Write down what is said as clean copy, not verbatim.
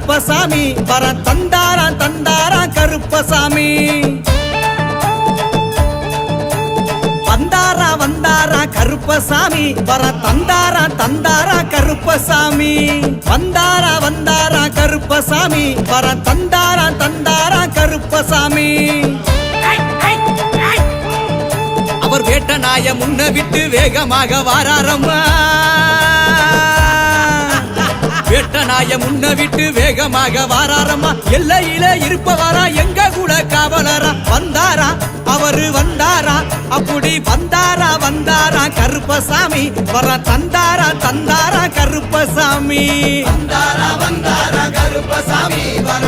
கருப்பசாமி வர தந்தாரா தந்தாரா கருப்பசாமி வந்தாரா வந்தாரா கருப்பசாமி வர தந்தாரா தந்தாரா கருப்பசாமி வந்தாரா வந்தாரா கருப்பசாமி வர தந்தாரா தந்தாரா கருப்பசாமி அவர் வேட்ட நாய முன்ன விட்டு வேகமாக வாராரம்மா வேட்ட நாய முன்ன விட்டு வேகமாக வாராரம்மா எல்லையில இருப்பவரா எங்க கூட காவலரா வந்தாரா அவரு வந்தாரா அப்படி வந்தாரா வந்தாரா கருப்பசாமி வர தந்தாரா தந்தாரா கருப்பசாமி வந்தாரா வந்தாரா கருப்பசாமி வர